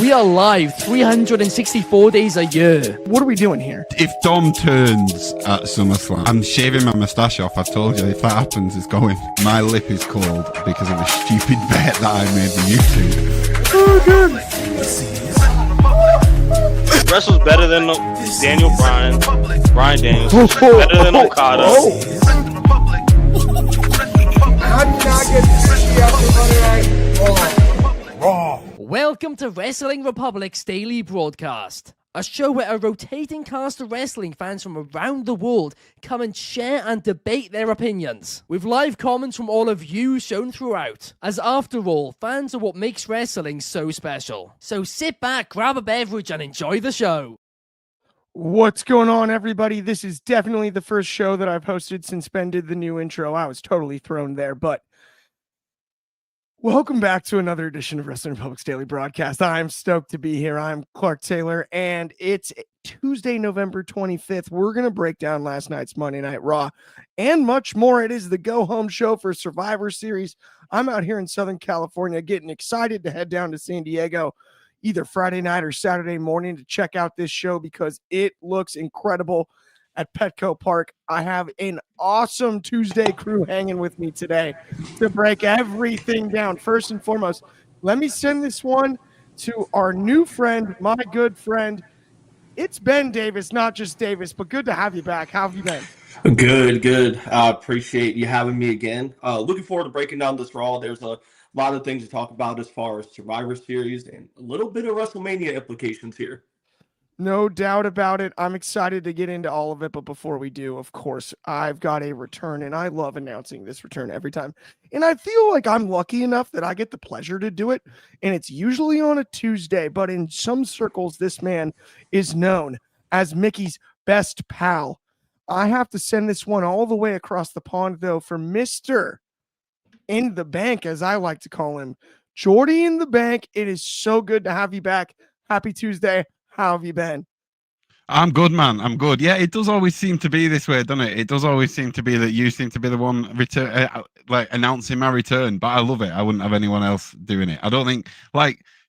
We are live 364 days a year. What are we doing here? If Dom turns at SummerSlam, I'm shaving my moustache off. I told you, if that happens, it's going. My lip is cold because of a stupid bet that I made with YouTube. Oh, good. Wrestle's better than Daniel Bryan. Bryan Daniels. Better than Okada. How do you not get 50 after Monday Night Raw? Welcome to Wrestling Republic's daily broadcast, a show where a rotating cast of wrestling fans from around the world come and share and debate their opinions, with live comments from all of you shown throughout, as after all, fans are what makes wrestling so special. So sit back, grab a beverage, and enjoy the show. What's going on, everybody? This is definitely the first show that I've hosted since Ben did the new intro. I was totally thrown there, but welcome back to another edition of Wrestling Republic's daily broadcast. I'm stoked to be here. I'm Clark Taylor, and it's Tuesday, November 25th. We're going to break down last night's Monday Night Raw and much more. It is the go-home show for Survivor Series. I'm out here in Southern California getting excited to head down to San Diego either Friday night or Saturday morning to check out this show because it looks incredible at Petco Park. I have an awesome Tuesday crew hanging with me today to break everything down. First and foremost, let me send this one to our new friend, my good friend. It's Ben Davis, not just Davis, but good to have you back. How have you been? Good. I appreciate you having me again. Looking forward to breaking down this Raw. There's a lot of things to talk about as far as Survivor Series and a little bit of WrestleMania implications here. No doubt about it. I'm excited to get into all of it. But before we do, of course, I've got a return, and I love announcing this return every time. And I feel like I'm lucky enough that I get the pleasure to do it. And it's usually on a Tuesday, but in some circles, this man is known as Mickey's best pal. I have to send this one all the way across the pond, though, for Mr. In the Bank, as I like to call him, Jordy In The Bank. It is so good to have you back. Happy Tuesday. How have you been? I'm good, man. I'm good. Yeah, it does always seem to be this way, doesn't it? It does always seem to be that you seem to be the one announcing my return, but I love it. I wouldn't have anyone else doing it. I don't think,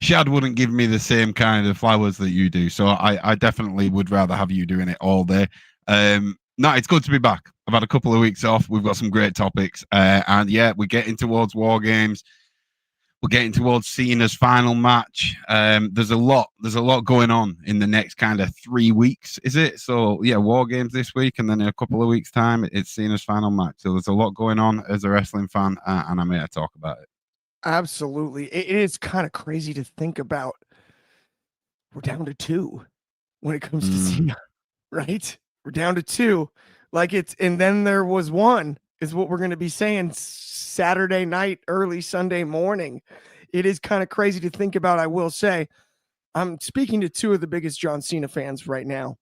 Shad wouldn't give me the same kind of flowers that you do, so I definitely would rather have you doing it all day. No, it's good to be back. I've had a couple of weeks off. We've got some great topics. And yeah, we're getting towards War Games. We're getting towards Cena's final match. There's a lot going on in the next kind of 3 weeks, is it? So yeah, War Games this week, and then in a couple of weeks' time, it's Cena's final match. So there's a lot going on as a wrestling fan, and I'm here to talk about it. Absolutely. It is kind of crazy to think about. We're down to 2 when it comes to Cena, right? We're down to 2. And then there was 1 is what we're going to be saying Saturday night, early Sunday morning. It is kind of crazy to think about. I will say, I'm speaking to 2 of the biggest John Cena fans right now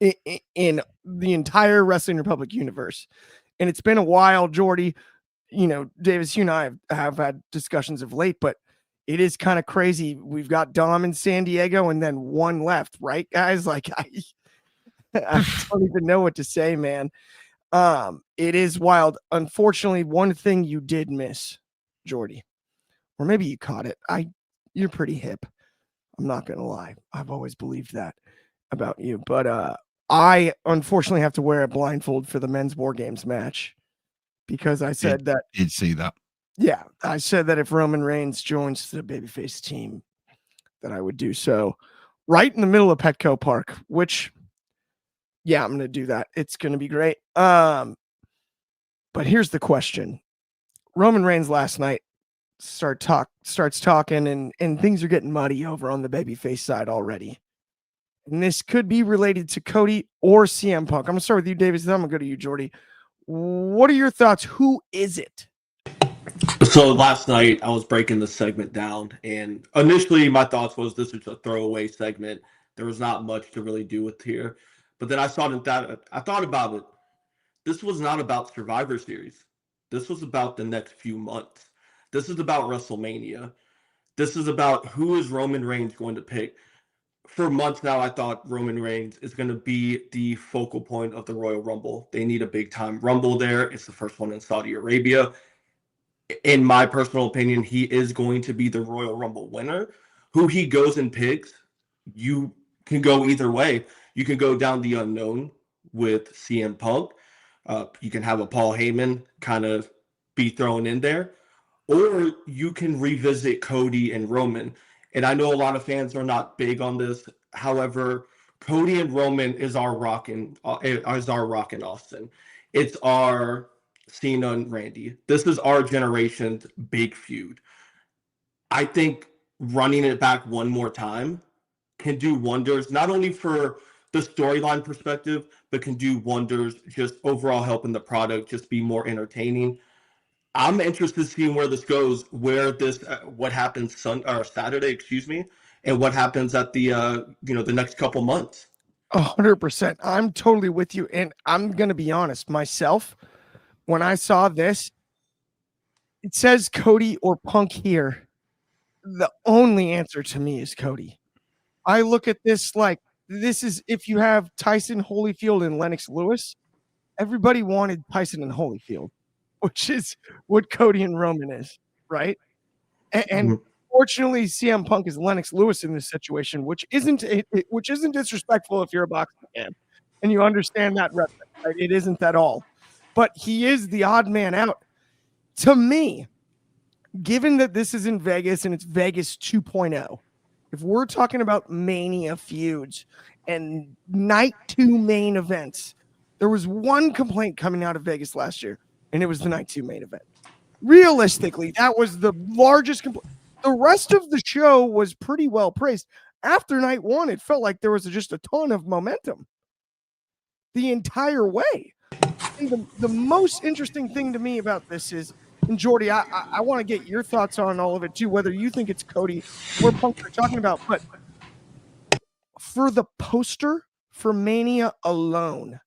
in the entire Wrestling Republic universe. And it's been a while, Jordy. Davis, you and I have had discussions of late, but it is kind of crazy. We've got Dom in San Diego and then 1 left, right, guys? I don't even know what to say, man. It is wild. Unfortunately, one thing you did miss, Jordy, or maybe you caught it. You're pretty hip. I'm not gonna lie. I've always believed that about you, but I unfortunately have to wear a blindfold for the men's War Games match because I said that you'd see that. Yeah, I said that if Roman Reigns joins the babyface team, that I would do so right in the middle of Petco Park, which. Yeah, I'm going to do that. It's going to be great. But here's the question. Roman Reigns last night starts talking and things are getting muddy over on the babyface side already. And this could be related to Cody or CM Punk. I'm going to start with you, Davis. Then I'm going to go to you, Jordy. What are your thoughts? Who is it? So last night I was breaking the segment down, and initially my thoughts was this was a throwaway segment. There was not much to really do with here. But then I thought about it. This was not about Survivor Series. This was about the next few months. This is about WrestleMania. This is about who is Roman Reigns going to pick. For months now, I thought Roman Reigns is going to be the focal point of the Royal Rumble. They need a big-time Rumble there. It's the first one in Saudi Arabia. In my personal opinion, he is going to be the Royal Rumble winner. who he goes and picks, you can go either way. You can go down the unknown with CM Punk. You can have a Paul Heyman kind of be thrown in there, or you can revisit Cody and Roman. And I know a lot of fans are not big on this. However, Cody and Roman is our rockin' Austin. It's our Cena and Randy. This is our generation's big feud. I think running it back one more time can do wonders, not only for the storyline perspective, but can do wonders just overall helping the product just be more entertaining. I'm interested in seeing where this goes, where this, what happens Saturday, and what happens at the the next couple months. 100%. I'm totally with you, and I'm gonna be honest myself. When I saw this, it says Cody or Punk here. The only answer to me is Cody. I look at this like this is if you have Tyson Holyfield and Lennox Lewis, everybody wanted Tyson and Holyfield, which is what Cody and Roman is, right? And fortunately, CM Punk is Lennox Lewis in this situation, which isn't disrespectful if you're a boxing fan and you understand that reference, right? It isn't at all, but he is the odd man out to me. Given that this is in Vegas and it's Vegas 2.0, if we're talking about Mania feuds and night 2 main events, there was one complaint coming out of Vegas last year, and it was the night 2 main event. Realistically, that was the largest complaint. The rest of the show was pretty well praised. After night 1, it felt like there was just a ton of momentum the entire way. And the most interesting thing to me about this is, and Jordy, I want to get your thoughts on all of it too, whether you think it's Cody or Punk we're talking about. But for the poster for Mania alone,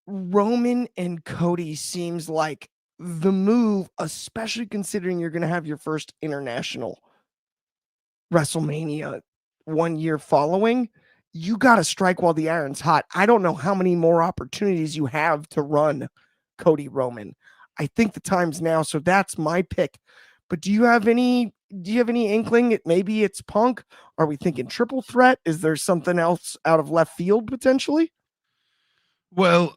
Roman and Cody seems like the move, especially considering you're going to have your first international WrestleMania 1 year following. You got to strike while the iron's hot. I don't know how many more opportunities you have to run Cody Roman. I think the time's now, so that's my pick. But do you have any inkling? Maybe it's Punk. Are we thinking triple threat? Is there something else out of left field potentially? Well,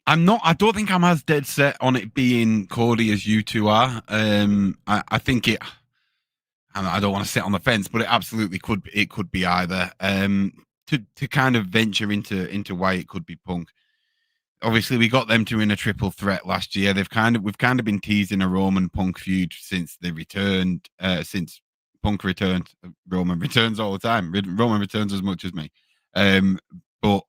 I don't think I'm as dead set on it being Cody as you two are. I think it. I don't want to sit on the fence, but it absolutely could. It could be either. To kind of venture into why it could be Punk. Obviously, we got them two in a triple threat last year. We've kind of been teasing a Roman Punk feud since they returned. Since Punk returned, Roman returns all the time. Roman returns as much as me, but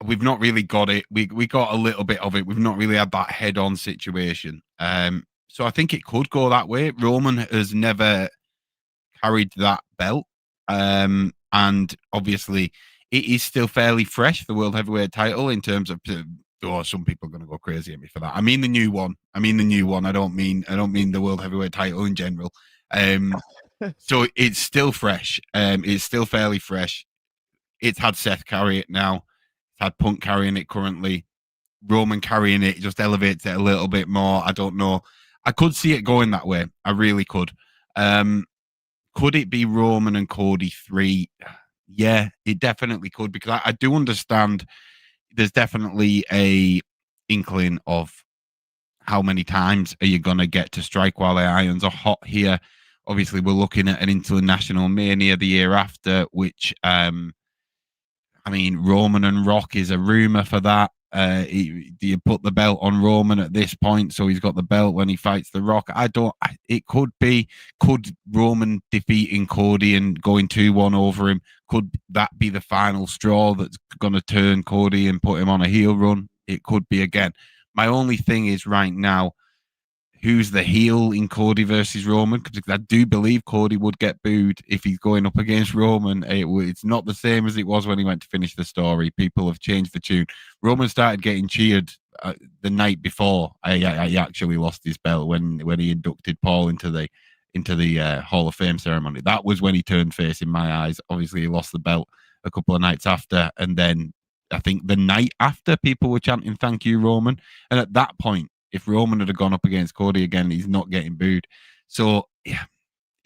we've not really got it. We got a little bit of it. We've not really had that head-on situation. So I think it could go that way. Roman has never carried that belt, and obviously it is still fairly fresh, the World Heavyweight title, in terms of, some people are going to go crazy at me for that. I mean the new one. I don't mean the World Heavyweight title in general. So it's still fresh. It's still fairly fresh. It's had Seth carry it now. It's had Punk carrying it currently. Roman carrying it just elevates it a little bit more. I don't know. I could see it going that way. I really could. Could it be Roman and Cody 3? Yeah, it definitely could, because I do understand there's definitely a inkling of how many times are you going to get to strike while the irons are hot here. Obviously, we're looking at an international Mania the year after, which, Roman and Rock is a rumor for that. Do you put the belt on Roman at this point so he's got the belt when he fights the Rock? It could be. Could Roman defeating Cody and going 2-1 over him, could that be the final straw that's going to turn Cody and put him on a heel run? It could be again. My only thing is right now, who's the heel in Cody versus Roman? Because I do believe Cody would get booed if he's going up against Roman. It's not the same as it was when he went to finish the story. People have changed the tune. Roman started getting cheered the night before he actually lost his belt, when he inducted Paul into the Hall of Fame ceremony. That was when he turned face in my eyes. Obviously, he lost the belt a couple of nights after, and then I think the night after, people were chanting "Thank you, Roman," and at that point, if Roman had gone up against Cody again, he's not getting booed. So, yeah,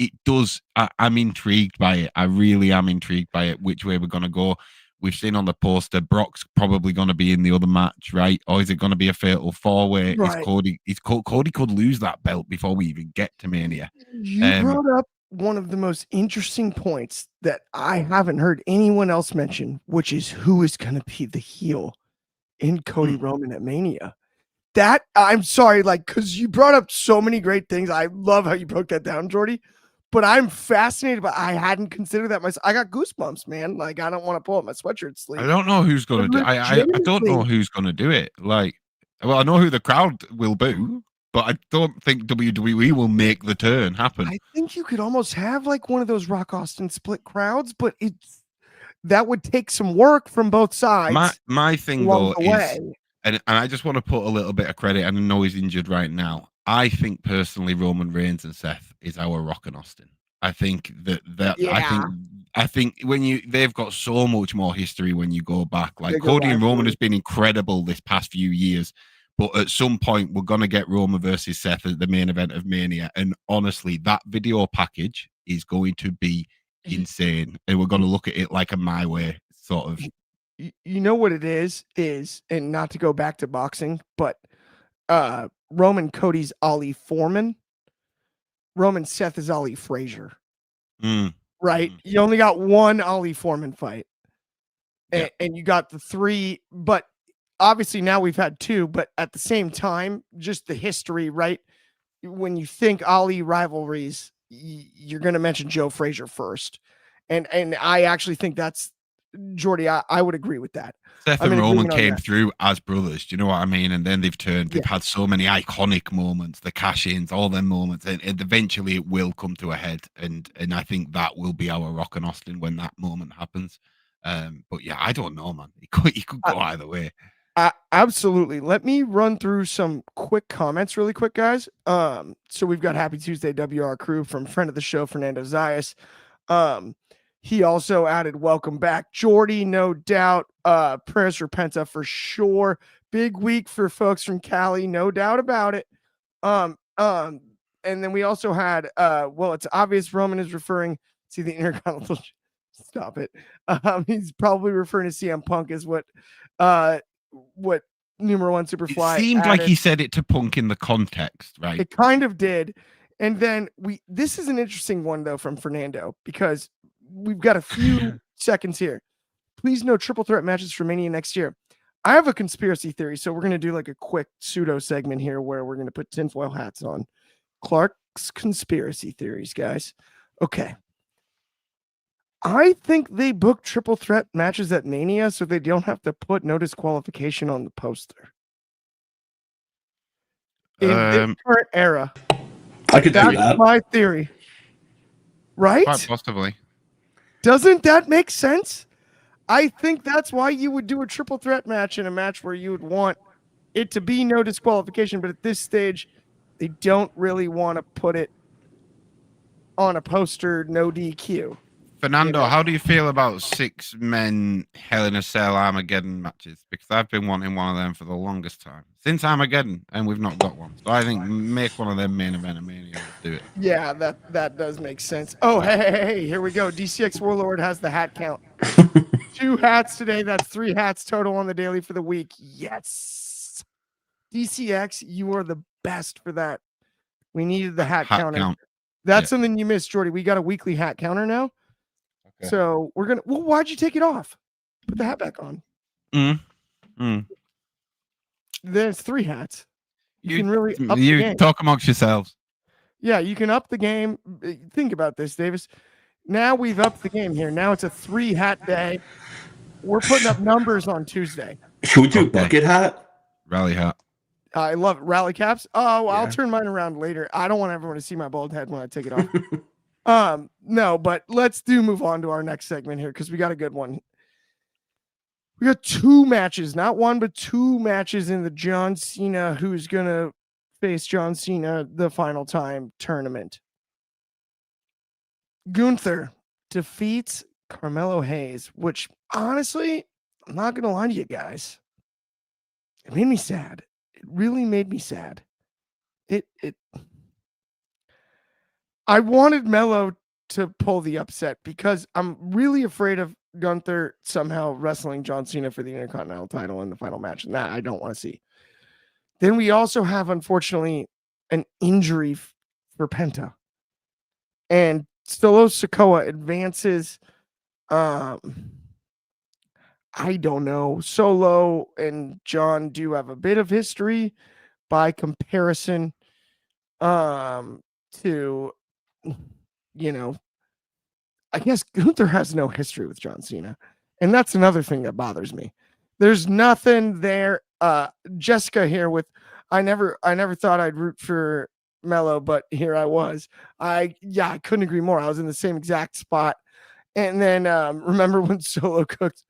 it does. I'm intrigued by it. I really am intrigued by it. Which way we're gonna go? We've seen on the poster Brock's probably going to be in the other match, right? Or is it going to be a fatal four-way? Right. Cody could lose that belt before we even get to Mania. You brought up one of the most interesting points that I haven't heard anyone else mention, which is who is going to be the heel in Cody Roman at Mania. That, I'm sorry, like, because you brought up so many great things. I love how you broke that down, Jordy. But I'm fascinated, but I hadn't considered that myself. I got goosebumps, man. Like, I don't want to pull up my sweatshirt sleeve. I don't know who's going to do. I don't know who's going to do it. Like, well, I know who the crowd will boo, but I don't think WWE will make the turn happen. I think you could almost have like one of those Rock Austin split crowds, but that would take some work from both sides. My thing though is, and I just want to put a little bit of credit. And I know he's injured right now. I think personally, Roman Reigns and Seth is our Rock and Austin. I think that yeah. I think when they've got so much more history when you go back. Like Cody and Roman has been incredible this past few years, but at some point we're gonna get Roman versus Seth at the main event of Mania. And honestly, that video package is going to be insane, and we're gonna look at it like a My Way sort of. You know what it is, and not to go back to boxing, but Roman Cody's Ali Foreman. Roman Seth is Ali Frazier. Right? You only got one Ali Foreman fight. And you got the three, but obviously now we've had two, but at the same time, just the history, right? When you think Ali rivalries, you're going to mention Joe Frazier first. And I actually think that's Jordy. I would agree with that. Seth and Roman came through as brothers. Do you know what I mean? And then they've turned. They've had so many iconic moments, the cash-ins, all them moments, and eventually it will come to a head. And I think that will be our Rock and Austin when that moment happens. But yeah, I don't know, man. It could go either way. Absolutely. Let me run through some quick comments really quick, guys. So we've got Happy Tuesday WR crew from friend of the show, Fernando Zayas. He also added, welcome back, Jordy, no doubt. Prayers for Penta for sure. Big week for folks from Cali, no doubt about it. And then we also had, well, it's obvious Roman is referring to the Intercontinental. Stop it. He's probably referring to CM Punk as what numero one Superfly. It seemed like he said it to Punk in the context, right? It kind of did. And then this is an interesting one though from Fernando, because we've got a few seconds here. Please no triple threat matches for Mania next year. I have a conspiracy theory, so we're going to do like a quick pseudo segment here where we're going to put tinfoil hats on. Clark's conspiracy theories, guys. Okay. I think they book triple threat matches at Mania so they don't have to put no disqualification on the poster. In this current era. I could do that. That's my theory. Right? Quite possibly. Doesn't that make sense? I think that's why you would do a triple threat match in a match where you would want it to be no disqualification, but at this stage, they don't really want to put it on a poster, no DQ. Fernando, how do you feel about 6-men Hell in a Cell Armageddon matches? Because I've been wanting one of them for the longest time. Since Armageddon, and we've not got one. So I think make one of them main event of Mania. Do it. Yeah, that does make sense. Oh, hey, here we go. DCX Warlord has the hat count. 2 hats today. That's 3 hats total on the daily for the week. Yes. DCX, you are the best for that. We needed the hat counter. That's something you missed, Jordy. We got a weekly hat counter now. Okay. So we're gonna. Well, why'd you take it off? Put the hat back on. Then it's 3 hats. You can really up the game. Talk amongst yourselves. Yeah, you can up the game. Think about this, Davis. Now we've upped the game here. Now it's a 3 hat day. We're putting up numbers on Tuesday. Should we do bucket hat? Rally hat. I love it. Rally caps. Oh, yeah. I'll turn mine around later. I don't want everyone to see my bald head when I take it off. No, but let's move on to our next segment here because we got a good one. We got 2 matches, not 1, but 2 matches in the John Cena who's gonna face John Cena the final time tournament. Gunther defeats Carmelo Hayes, which honestly, I'm not gonna lie to you guys. It made me sad. It really made me sad. I wanted Melo to pull the upset because I'm really afraid of Gunther somehow wrestling John Cena for the Intercontinental title in the final match, and that I don't want to see. Then we also have, unfortunately, an injury for Penta. And Solo Sikoa advances. I don't know. Solo and John do have a bit of history by comparison to, I guess Gunther has no history with John Cena. And that's another thing that bothers me. There's nothing there. Jessica here with I never thought I'd root for Melo, but here I was. I couldn't agree more. I was in the same exact spot. And then remember when Solo cooked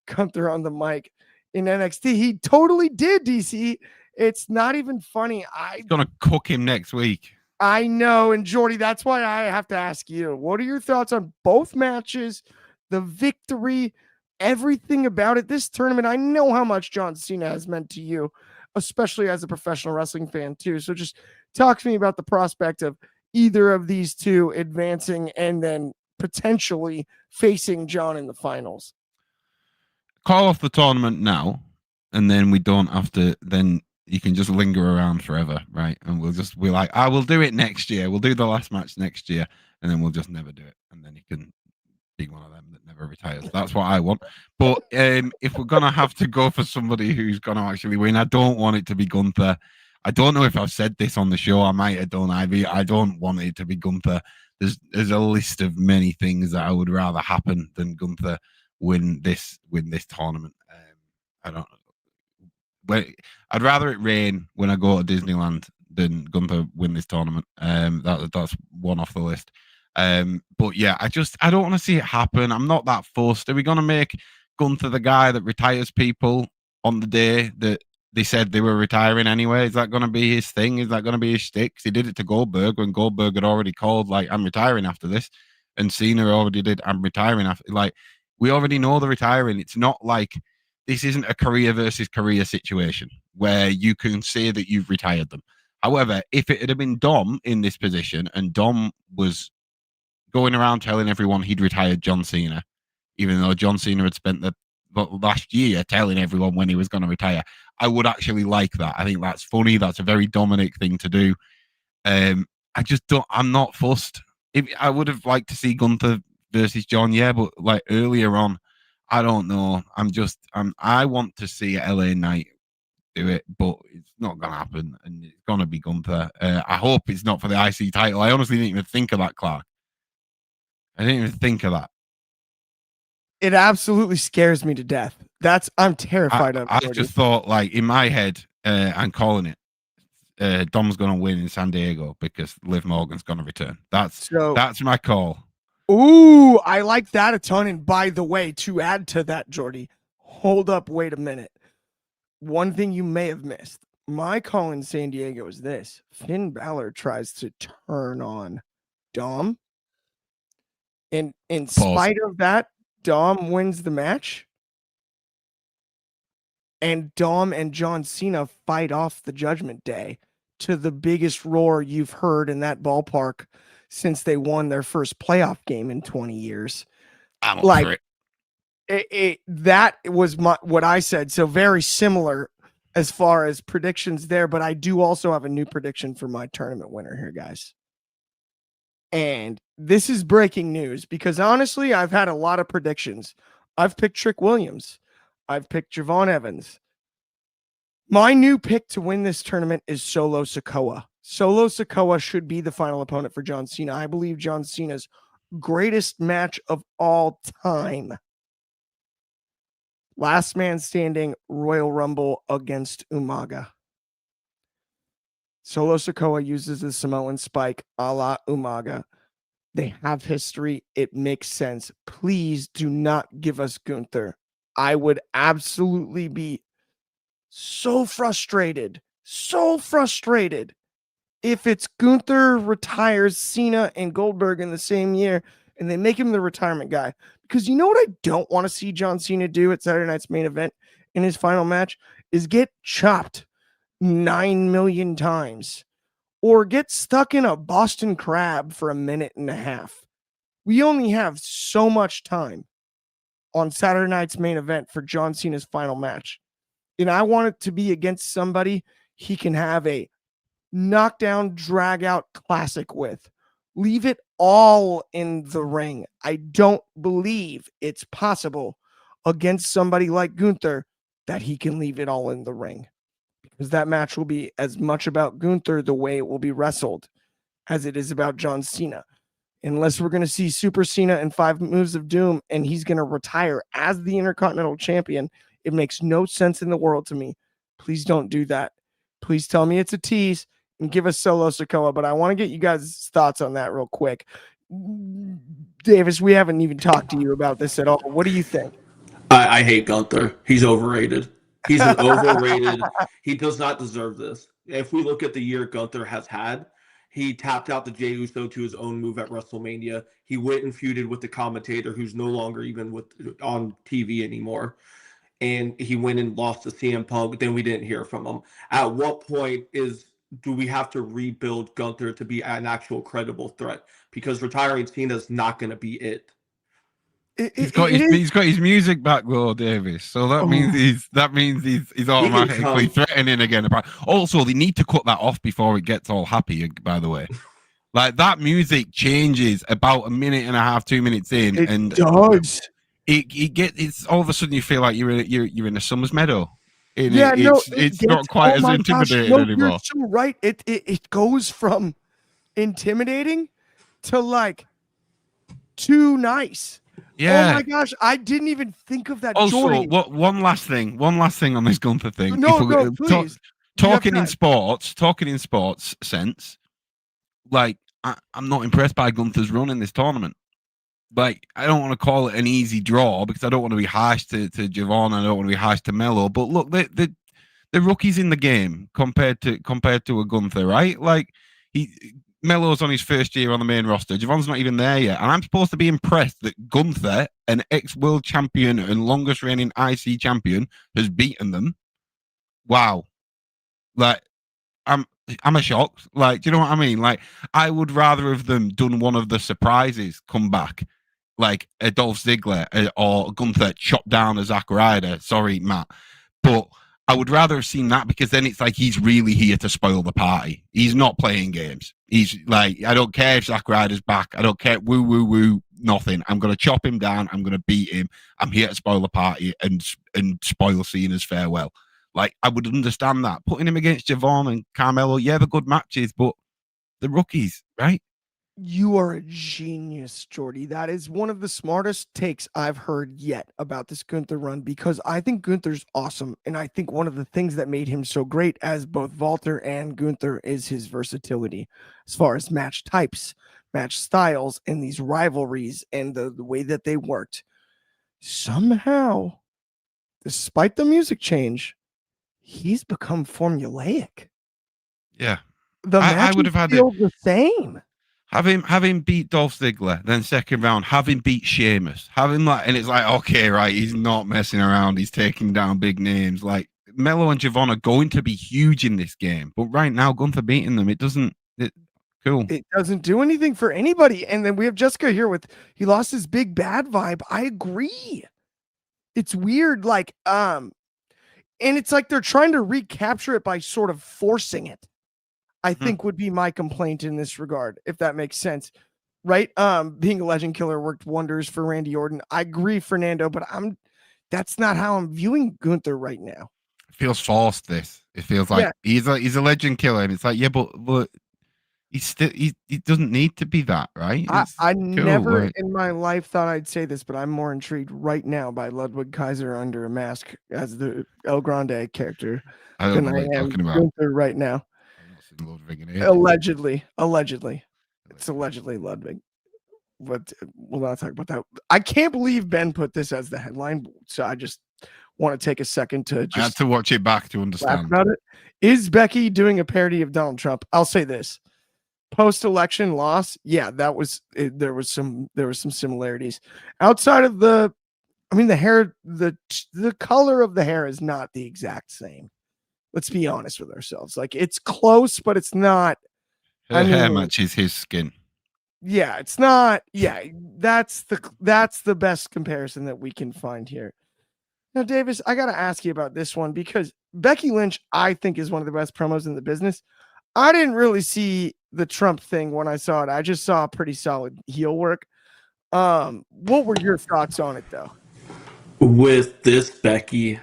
Gunther on the mic in NXT? He totally did, DC. It's not even funny. He's gonna cook him next week. I know. And Jordy, that's why I have to ask you, what are your thoughts on both matches, the victory, everything about it? This tournament, I know how much John Cena has meant to you, especially as a professional wrestling fan too. So just talk to me about the prospect of either of these two advancing and then potentially facing John in the finals. Call off the tournament now, and then we don't have to. Then you can just linger around forever, right? And we're like, we'll do it next year. We'll do the last match next year, and then we'll just never do it. And then you can be one of them that never retires. That's what I want. But if we're gonna have to go for somebody who's gonna actually win, I don't want it to be Gunther. I don't know if I've said this on the show. I might have done, Ivy. I don't want it to be Gunther. There's a list of many things that I would rather happen than Gunther win this tournament. I don't know. I'd rather it rain when I go to Disneyland than Gunther win this tournament. That's one off the list. But yeah, I don't want to see it happen. I'm not that fussed. Are we going to make Gunther the guy that retires people on the day that they said they were retiring anyway? Is that going to be his thing? Is that going to be his shtick? He did it to Goldberg when Goldberg had already called, like, I'm retiring after this. And Cena already did, I'm retiring after. Like, we already know they're retiring. It's not like this isn't a career versus career situation where you can say that you've retired them. However, if it had been Dom in this position and Dom was going around telling everyone he'd retired John Cena, even though John Cena had spent the last year telling everyone when he was going to retire, I would actually like that. I think that's funny. That's a very Dominic thing to do. I'm not fussed. I would have liked to see Gunther versus John, yeah, but like earlier on, I don't know. I want to see LA Knight do it, but it's not going to happen, and it's going to be Gunther. I hope it's not for the IC title. I honestly didn't even think of that, Clark. I didn't even think of that. It absolutely scares me to death. I'm terrified of. I just thought, like, in my head, I'm calling it. Dom's going to win in San Diego because Liv Morgan's going to return. That's my call. Ooh, I like that a ton. And by the way, to add to that, Jordy, hold up, wait a minute. One thing you may have missed. My call in San Diego is this. Finn Balor tries to turn on Dom. And in spite of that, Dom wins the match. And Dom and John Cena fight off the Judgment Day to the biggest roar you've heard in that ballpark since they won their first playoff game in 20 years. I'm like it. That was what I said. So very similar as far as predictions there, but I do also have a new prediction for my tournament winner here, guys. And this is breaking news because honestly, I've had a lot of predictions. I've picked Trick Williams. I've picked Javon Evans. My new pick to win this tournament is Solo Sikoa. Solo Sikoa should be the final opponent for John Cena. I believe John Cena's greatest match of all time. Last man standing, Royal Rumble against Umaga. Solo Sikoa uses the Samoan spike a la Umaga. They have history. It makes sense. Please do not give us Gunther. I would absolutely be so frustrated if it's Gunther retires Cena and Goldberg in the same year and they make him the retirement guy. Because you know what I don't want to see John Cena do at Saturday Night's Main Event in his final match is get chopped 9 million times or get stuck in a Boston Crab for a minute and a half. We only have so much time on Saturday night's main event for John Cena's final match. And I want it to be against somebody he can have a knockdown, drag out classic with. Leave it all in the ring. I don't believe it's possible against somebody like Gunther that he can leave it all in the ring, because that match will be as much about Gunther the way it will be wrestled as it is about John Cena. Unless we're going to see Super Cena and 5 Moves of Doom and he's going to retire as the Intercontinental Champion, it makes no sense in the world to me. Please don't do that. Please tell me it's a tease and give us Solo Sikoa, but I want to get you guys' thoughts on that real quick. Davis, we haven't even talked to you about this at all. What do you think? I hate Gunther. He's overrated. He's an overrated. He does not deserve this. If we look at the year Gunther has had, he tapped out the Jey Uso to his own move at WrestleMania. He went and feuded with the commentator who's no longer even on TV anymore. And he went and lost to CM Punk. Then we didn't hear from him. At what point do we have to rebuild Gunther to be an actual credible threat? Because retiring Cena is not going to be it. He's got his music back though, Davis. So that means he's automatically threatening again. Also, they need to cut that off before it gets all happy. By the way, like that music changes about a minute and a half, 2 minutes in, it does. It's all of a sudden you feel like you're in a summer's meadow. It's not quite as intimidating anymore. You're so right. It goes from intimidating to like too nice. Yeah. Oh my gosh, I didn't even think of that. Also, Jordy. one last thing on this Gunther thing. No, please. Talking in sports sense, like I'm not impressed by Gunther's run in this tournament. Like, I don't want to call it an easy draw because I don't want to be harsh to Javon. I don't want to be harsh to Melo. But look, the rookies in the game compared to a Gunther, right? Like Melo's on his first year on the main roster. Javon's not even there yet. And I'm supposed to be impressed that Gunther, an ex-world champion and longest reigning IC champion, has beaten them. Wow. Like, I'm a shocked. Like, do you know what I mean? Like, I would rather have them done one of the surprises come back, like a Dolph Ziggler or Gunther chopped down a Zack Ryder. Sorry, Matt. But I would rather have seen that, because then it's like he's really here to spoil the party. He's not playing games. He's like, I don't care if Zack Ryder's back. I don't care. Woo, nothing. I'm going to chop him down. I'm going to beat him. I'm here to spoil the party and spoil Cena's farewell. Like, I would understand that. Putting him against Javon and Carmelo, yeah, they're good matches, but the rookies, right? You are a genius, Jordy. That is one of the smartest takes I've heard yet about this Gunther run, because I think Gunther's awesome. And I think one of the things that made him so great as both Walter and Gunther is his versatility as far as match types, match styles, and these rivalries and the way that they worked. Somehow, despite the music change, he's become formulaic. Yeah. The match would have had the same. Have him beat Dolph Ziggler, then second round, have him beat Sheamus, have him like, and it's like, okay, right, he's not messing around, he's taking down big names. Like, Melo and Javon are going to be huge in this game, but right now, Gunther beating them, it doesn't do anything for anybody. And then we have Jessica here with, he lost his big bad vibe. I agree. It's weird, like, and it's like they're trying to recapture it by sort of forcing it, I think would be my complaint in this regard, if that makes sense. Right? Being a legend killer worked wonders for Randy Orton. I agree, Fernando, but that's not how I'm viewing Gunther right now. It feels forced, this. It feels like he's a legend killer, and it's like, yeah, but he doesn't need to be that, right? I never in my life thought I'd say this, but I'm more intrigued right now by Ludwig Kaiser under a mask as the El Grande character than I am Gunther right now. Allegedly, it's allegedly Ludwig, but we'll not talk about that. I can't believe Ben put this as the headline, so I just want to take a second to just I had to watch it back to understand about it. Is Becky doing a parody of Donald Trump? I'll say this: post-election loss, yeah, that was there was some similarities outside of the hair, the color of the hair is not the exact same. Let's be honest with ourselves. Like, it's close, but it's not Her hair matches his skin. Yeah, it's not. Yeah, that's the best comparison that we can find here. Now, Davis, I got to ask you about this one because Becky Lynch, I think, is one of the best promos in the business. I didn't really see the Trump thing when I saw it. I just saw pretty solid heel work. What were your thoughts on it, though? With this, Becky,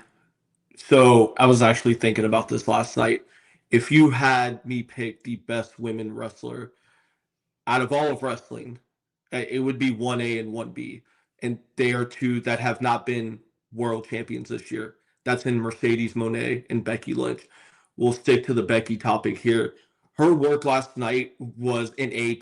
so I was actually thinking about this last night. If you had me pick the best women wrestler out of all of wrestling, it would be 1A and 1B. And they are two that have not been world champions this year. That's in Mercedes Moné and Becky Lynch. We'll stick to the Becky topic here. Her work last night was an A++.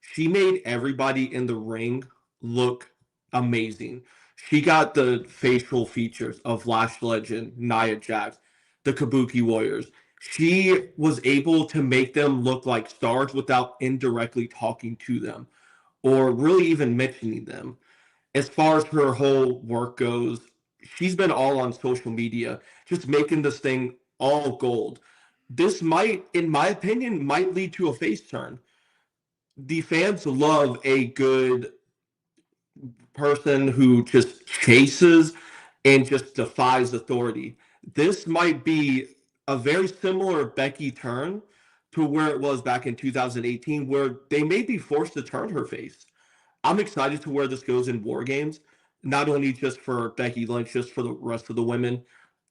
She made everybody in the ring look amazing. She got the facial features of Lash Legend, Nia Jax, the Kabuki Warriors. She was able to make them look like stars without indirectly talking to them or really even mentioning them. As far as her whole work goes, she's been all on social media, just making this thing all gold. This might, in my opinion, might lead to a face turn. The fans love a good person who just chases and just defies authority. This might be a very similar Becky turn to where it was back in 2018, where they may be forced to turn her face. I'm excited to where this goes in War Games, not only just for Becky Lynch, just for the rest of the women,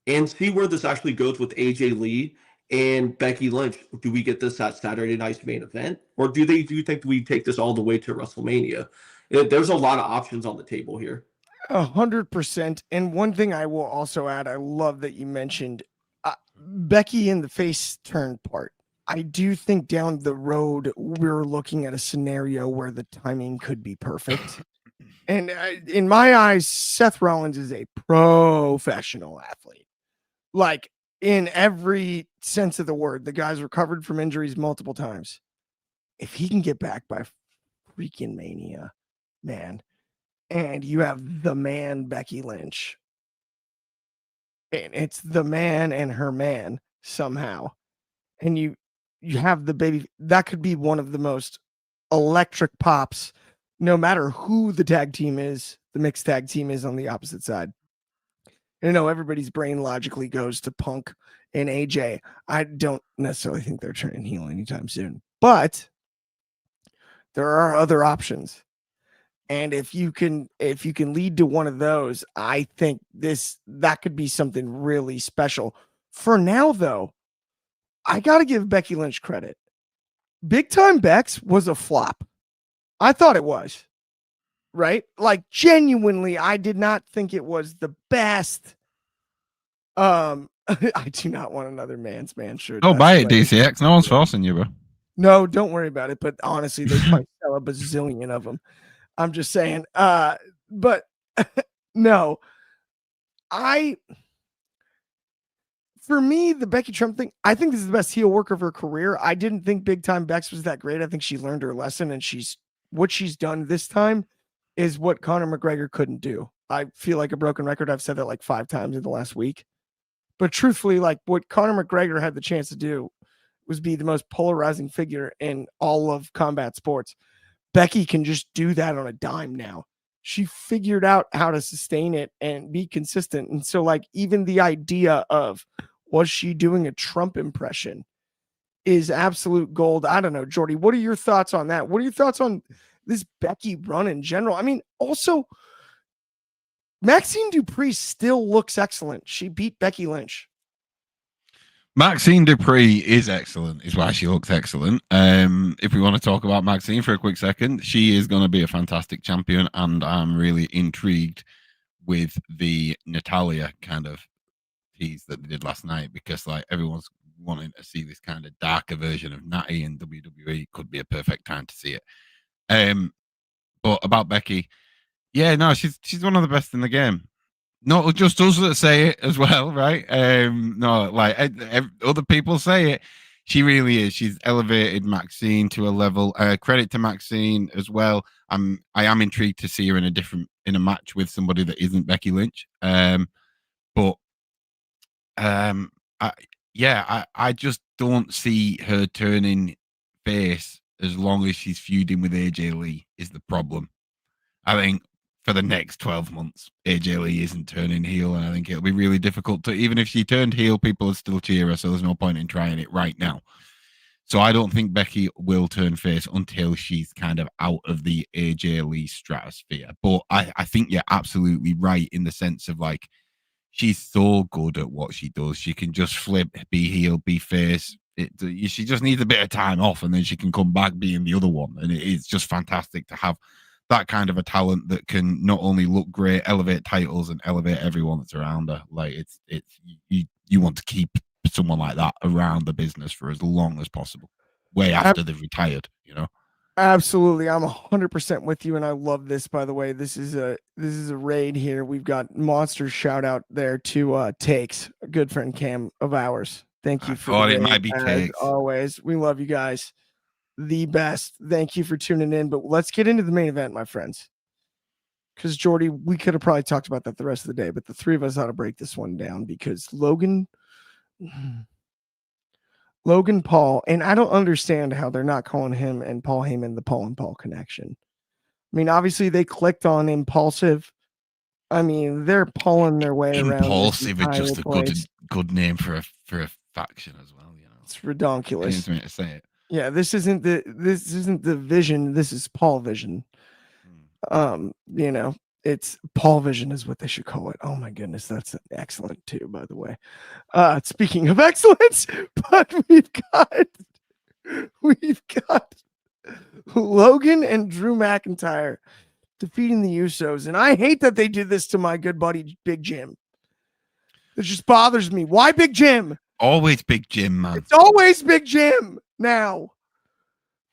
and see where this actually goes with AJ Lee and Becky Lynch. Do we get this at Saturday night's main event, or do you think we take this all the way to WrestleMania? There's a lot of options on the table here. 100%. And one thing I will also add, I love that you mentioned Becky in the face turn part. I do think down the road, we're looking at a scenario where the timing could be perfect. And in my eyes, Seth Rollins is a professional athlete. Like in every sense of the word, the guy's recovered from injuries multiple times. If he can get back by freaking Mania, man, and you have the man, Becky Lynch, and it's the man and her man somehow, and you have the baby, that could be one of the most electric pops, no matter who the tag team is, the mixed tag team is on the opposite side. And I know everybody's brain logically goes to Punk and AJ. I don't necessarily think they're turning heel anytime soon, but there are other options. And if you can lead to one of those, I think that could be something really special. For now, though, I got to give Becky Lynch credit. Big Time Bex was a flop. I thought it was, right? Like genuinely, I did not think it was the best. I do not want another man's man shirt. Oh, buy it, DCX. No one's forcing you, bro. No, don't worry about it. But honestly, they probably sell a bazillion of them. I'm just saying. But no, for me, the Becky Trump thing, I think this is the best heel work of her career. I didn't think Big Time Bex was that great. I think she learned her lesson, and what she's done this time is what Conor McGregor couldn't do. I feel like a broken record. I've said that like 5 times in the last week. But truthfully, like what Conor McGregor had the chance to do was be the most polarizing figure in all of combat sports. Becky can just do that on a dime now. She figured out how to sustain it and be consistent. And so like even the idea of was she doing a Trump impression is absolute gold. I don't know, Jordy, what are your thoughts on that? What are your thoughts on this Becky run in general? I mean, also Maxine Dupree still looks excellent. She beat Becky Lynch. Maxine Dupree is excellent, is why she looks excellent. If we want to talk about Maxine for a quick second, she is going to be a fantastic champion, and I'm really intrigued with the Natalia kind of tease that they did last night, because like everyone's wanting to see this kind of darker version of Natty in WWE. Could be a perfect time to see it. But about Becky, yeah, no, she's one of the best in the game. Not just us that say it as well, right? No, like other people say it. She really is. She's elevated Maxine to a level. Credit to Maxine as well. I am intrigued to see her in a match with somebody that isn't Becky Lynch. I just don't see her turning face as long as she's feuding with AJ Lee is the problem. I think for the next 12 months, AJ Lee isn't turning heel, and I think it'll be really difficult to, even if she turned heel, people would still cheer her, so there's no point in trying it right now. So I don't think Becky will turn face until she's kind of out of the AJ Lee stratosphere. But I think you're absolutely right in the sense of like, she's so good at what she does. She can just flip, be heel, be face. She just needs a bit of time off, and then she can come back being the other one. And it's just fantastic to have that kind of a talent that can not only look great, elevate titles, and elevate everyone that's around her. Like you want to keep someone like that around the business for as long as possible, way after they've retired, you know. Absolutely. I'm 100% with you. And I love this, by the way. This is a raid here. We've got monster shout out there to Takes, a good friend Cam of ours. Thank you for the raid, it might be Takes. Always. We love you guys. The best. Thank you for tuning in. But let's get into the main event, my friends. Because Jordy, we could have probably talked about that the rest of the day, but the three of us ought to break this one down because Logan Paul, and I don't understand how they're not calling him and Paul Heyman the Paul and Paul connection. I mean, obviously they clicked on Impulsive. I mean, they're pulling their way around. Impulsive is just a good name for a faction as well. You know, it's ridiculous. Pains me to say it. Yeah, this isn't the Vision. This is Paul Vision. You know, it's Paul Vision is what they should call it. Oh my goodness, that's excellent too, by the way. Speaking of excellence, but we've got Logan and Drew McIntyre defeating the Usos, and I hate that they did this to my good buddy Big Jim. It just bothers me. Why Big Jim? Always Big Jim, man. It's always Big Jim now.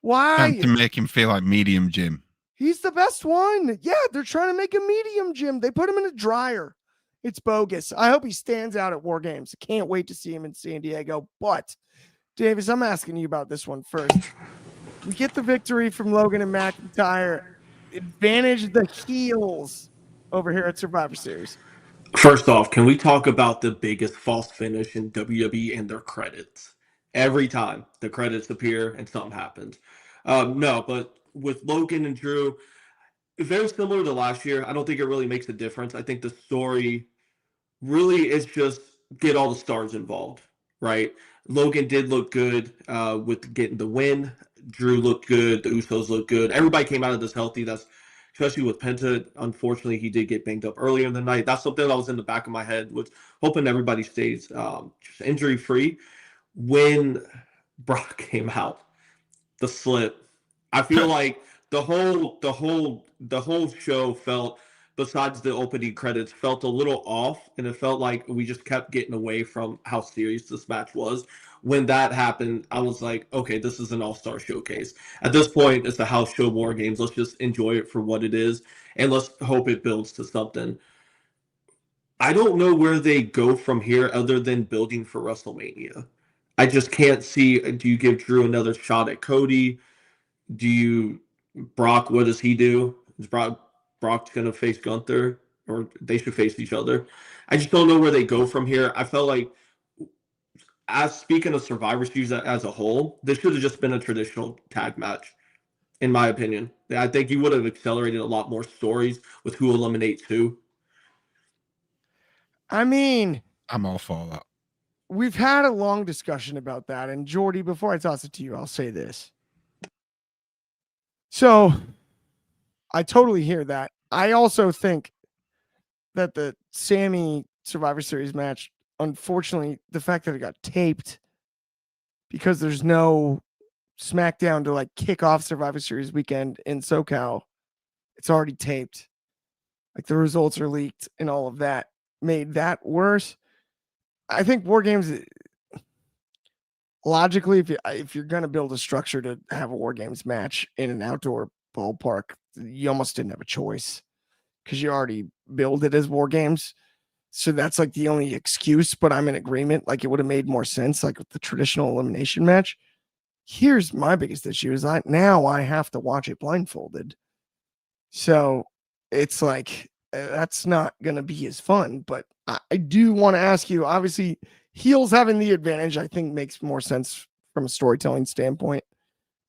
Why? Time to make him feel like Medium Jim. He's the best one. Yeah, they're trying to make a medium Jim. They put him in a dryer. It's bogus. I hope he stands out at War Games. I can't wait to see him in San Diego. But, Davis, I'm asking you about this one first. We get the victory from Logan and McIntyre. Advantage the heels over here at Survivor Series. First off, can we talk about the biggest false finish in WWE and their credits? Every time the credits appear and something happens. No, but with Logan and Drew, very similar to last year. I don't think it really makes a difference. I think the story really is just get all the stars involved, right? Logan did look good with getting the win. Drew looked good. The Usos looked good. Everybody came out of this healthy. That's especially with Penta. Unfortunately, he did get banged up earlier in the night. That's something that was in the back of my head, was hoping everybody stays just injury-free. When Brock came out, the slip, I feel like the whole show felt, besides the opening credits, felt a little off, and it felt like we just kept getting away from how serious this match was. When that happened, I was like, okay, this is an all-star showcase. At this point, it's a house show, War Games. Let's just enjoy it for what it is, and let's hope it builds to something. I don't know where they go from here other than building for WrestleMania. I just can't see, do you give Drew another shot at Cody? Do you, Brock, what does he do? Is Brock's going to face Gunther, or they should face each other? I just don't know where they go from here. I felt like, as speaking of Survivor Series as a whole, this should have just been a traditional tag match, in my opinion. I think you would have accelerated a lot more stories with who eliminates who. I mean, I'm all for that. We've had a long discussion about that. And Jordy, before I toss it to you, I'll say this. So I totally hear that. I also think that the Sammy Survivor Series match, unfortunately, the fact that it got taped because there's no SmackDown to like kick off Survivor Series weekend in SoCal, it's already taped. Like the results are leaked and all of that made that worse. I think War Games, logically, if you're going to build a structure to have a War Games match in an outdoor ballpark, you almost didn't have a choice because you already build it as War Games. So that's like the only excuse, but I'm in agreement. Like it would have made more sense, like with the traditional elimination match. Here's my biggest issue is now I have to watch it blindfolded. So it's like, that's not going to be as fun, but I do want to ask you, obviously heels having the advantage, I think makes more sense from a storytelling standpoint.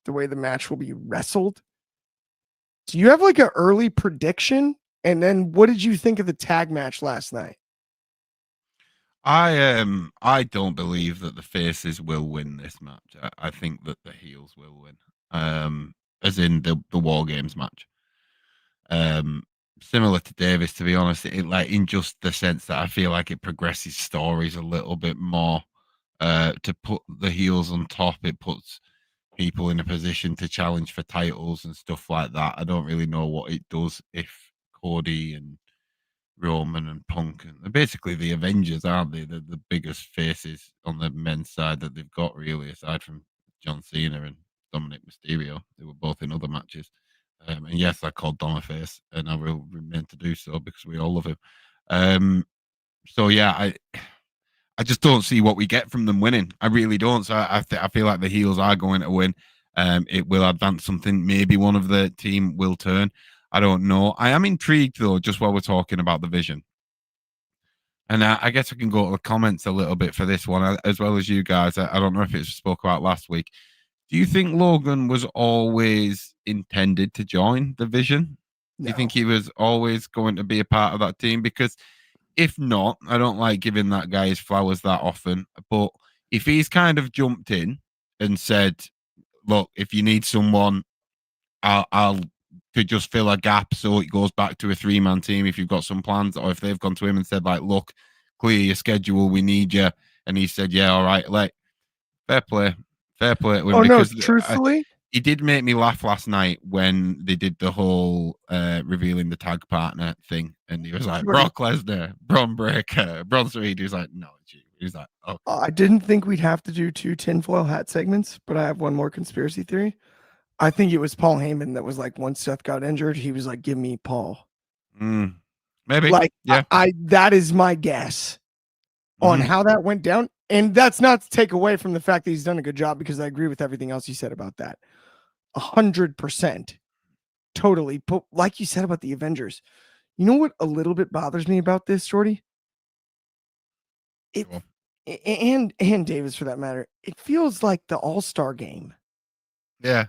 the way the match will be wrestled. Do you have like an early prediction? And then what did you think of the tag match last night? I don't believe that the faces will win this match. I think that the heels will win. As in the War Games match. Similar to Davis, to be honest, like in just the sense that I feel like it progresses stories a little bit more. To put the heels on top, it puts people in a position to challenge for titles and stuff like that. I don't really know what it does if Cody and Roman and Punk and they're basically the Avengers, aren't they? They're the biggest faces on the men's side that they've got, really, aside from John Cena and Dominic Mysterio. They were both in other matches. And yes, I called Dom a face, and I will remain to do so because we all love him. So yeah, I just don't see what we get from them winning. I really don't. So I feel like the heels are going to win. It will advance something. Maybe one of the team will turn. I don't know. I am intrigued though, just while we're talking about the vision. And I guess I can go to the comments a little bit for this one, as well as you guys. I don't know if it's spoke about last week. Do you think Logan was always intended to join the Vision? No. Do you think he was always going to be a part of that team? Because if not, I don't like giving that guy his flowers that often. But if he's kind of jumped in and said, look, if you need someone, I'll to just fill a gap so it goes back to a 3-man team if you've got some plans, or if they've gone to him and said, like, look, clear your schedule, we need you. And he said, yeah, all right, like, fair play to him. Oh, because no, truthfully, he did make me laugh last night when they did the whole revealing the tag partner thing. And he was like, Brock Lesnar, Braun Breaker, Braun Reed. He was like, no, gee. He was like, oh. I didn't think we'd have to do 2 tinfoil hat segments, but I have one more conspiracy theory. I think it was Paul Heyman that was like, once Seth got injured, he was like, give me Paul. Maybe. Like, yeah. I that is my guess on how that went down. And that's not to take away from the fact that he's done a good job, because I agree with everything else you said about that. 100%. Totally. But like you said about the Avengers, you know what a little bit bothers me about this, Jordy? And Davis, for that matter, it feels like the All-Star game. Yeah.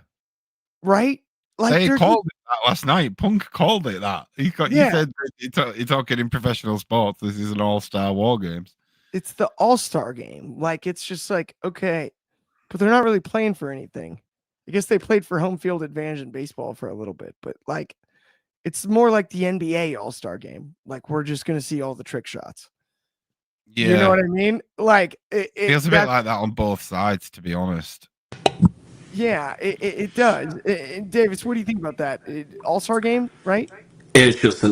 Right? Like they called it that last night. Punk called it that. He said you're talking in professional sports, this is an all-star War Games. It's the All-Star game. Like, it's just like, okay, but they're not really playing for anything. I guess they played for home field advantage in baseball for a little bit, but like, it's more like the NBA All-Star game. Like, we're just going to see all the trick shots. Yeah. You know what I mean? Like, it feels a bit like that on both sides, to be honest. Yeah, it does. Davis, what do you think about that? All-Star game, right? It's just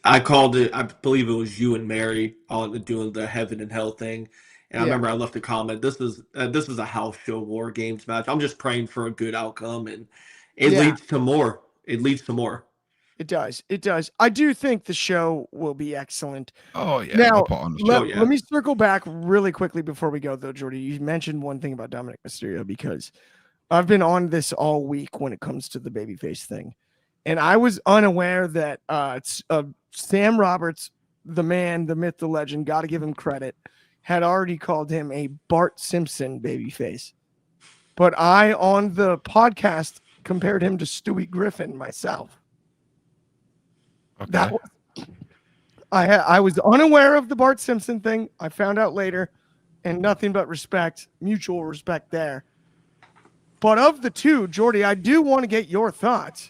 I called it, I believe it was you and Mary on doing the heaven and hell thing. And I remember I left a comment. This is a house show War Games match. I'm just praying for a good outcome, and it leads to more. It leads to more. It does. It does. I do think the show will be excellent. Oh, yeah. Now, let me circle back really quickly before we go, though, Jordy. You mentioned one thing about Dominic Mysterio, because I've been on this all week when it comes to the babyface thing. And I was unaware that Sam Roberts, the man, the myth, the legend, got to give him credit, had already called him a Bart Simpson babyface. But I, on the podcast, compared him to Stewie Griffin myself. Okay. I was unaware of the Bart Simpson thing. I found out later, and nothing but respect, mutual respect there. But of the two, Jordy, I do want to get your thoughts.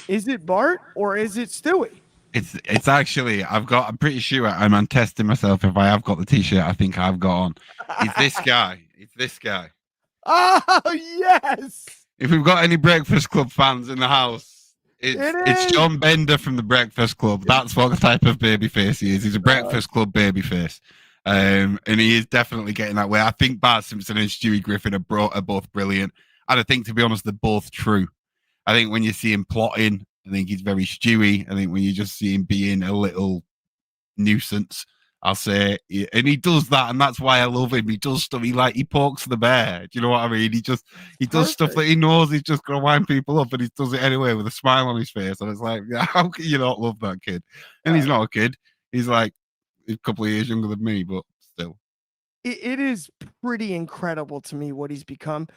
Is it Bart or is it Stewie? It's actually, I'm pretty sure I'm testing myself if I have got the t-shirt I think I've got on. It's this guy. It's this guy. Oh, yes. If we've got any Breakfast Club fans in the house, it's John Bender from the Breakfast Club. That's what type of babyface he is. He's a Breakfast Club babyface. And he is definitely getting that way. I think Bart Simpson and Stewie Griffin are both brilliant. And I think, to be honest, they're both true. I think when you see him plotting, I think he's very Stewie. I think when you just see him being a little nuisance, I'll say, and he does that, and that's why I love him. He does stuff. He pokes the bear. Do you know what I mean? He does stuff that he knows he's just gonna wind people up, and he does it anyway with a smile on his face. And it's like, how can you not love that kid? And he's not a kid. He's like a couple of years younger than me, but still. It is pretty incredible to me what he's become.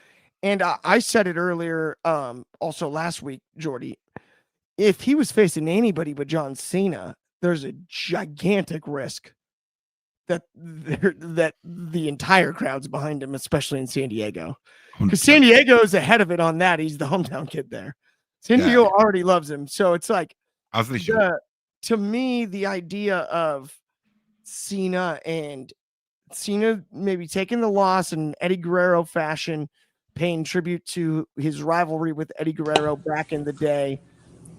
And I said it earlier, also last week, Jordy. If he was facing anybody but John Cena, there's a gigantic risk that the entire crowd's behind him, especially in San Diego. Because San Diego is ahead of it on that. He's the hometown kid there. San Diego already loves him. So it's like, as they should. To me, the idea of Cena maybe taking the loss in Eddie Guerrero fashion, paying tribute to his rivalry with Eddie Guerrero back in the day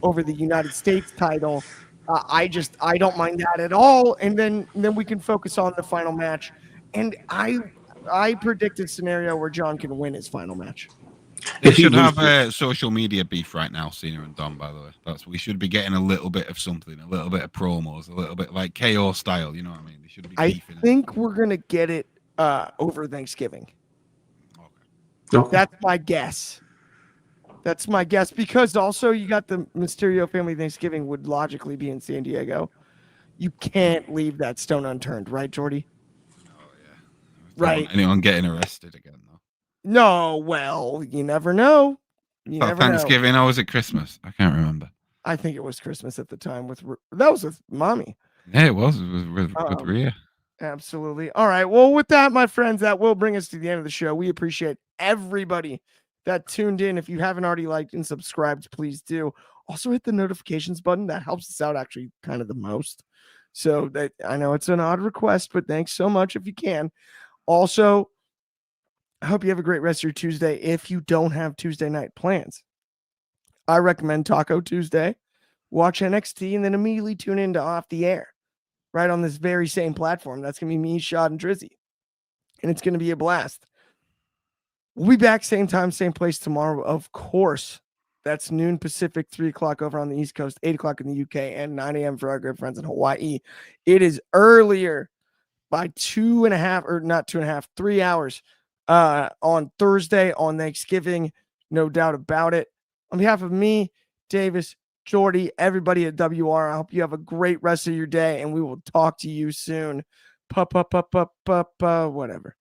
over the United States title. I don't mind that at all. And then we can focus on the final match. And I predict a scenario where John can win his final match. They should have a social media beef right now, Cena and Dom, by the way. We should be getting a little bit of something, a little bit of promos, a little bit like KO style, you know what I mean? They should be beefing. I think we're going to get it over Thanksgiving. Okay. That's my guess. Because also you got the Mysterio family Thanksgiving would logically be in San Diego. You can't leave that stone unturned, right, Jordy? Oh, yeah. Right. Anyone getting arrested again, though? No, well, you never know. Thanksgiving, or was it Christmas? I can't remember. I think it was Christmas at the time that was with Mommy. Yeah, it was. It was with Rhea. Absolutely. All right. Well, with that, my friends, that will bring us to the end of the show. We appreciate everybody that tuned in. If you haven't already liked and subscribed, please do. Also hit the notifications button. That helps us out actually kind of the most. So that I know it's an odd request, but thanks so much if you can. Also, I hope you have a great rest of your Tuesday. If you don't have Tuesday night plans, I recommend Taco Tuesday. Watch NXT and then immediately tune into Off the Air right on this very same platform. That's going to be me, Shad, and Drizzy. And it's going to be a blast. We'll be back same time, same place tomorrow. Of course, that's noon Pacific, 3 o'clock over on the East Coast, 8 o'clock in the UK, and 9 a.m. for our good friends in Hawaii. It is earlier by 3 hours on Thursday on Thanksgiving. No doubt about it. On behalf of me, Davis, Jordy, everybody at WR, I hope you have a great rest of your day, and we will talk to you soon. Whatever.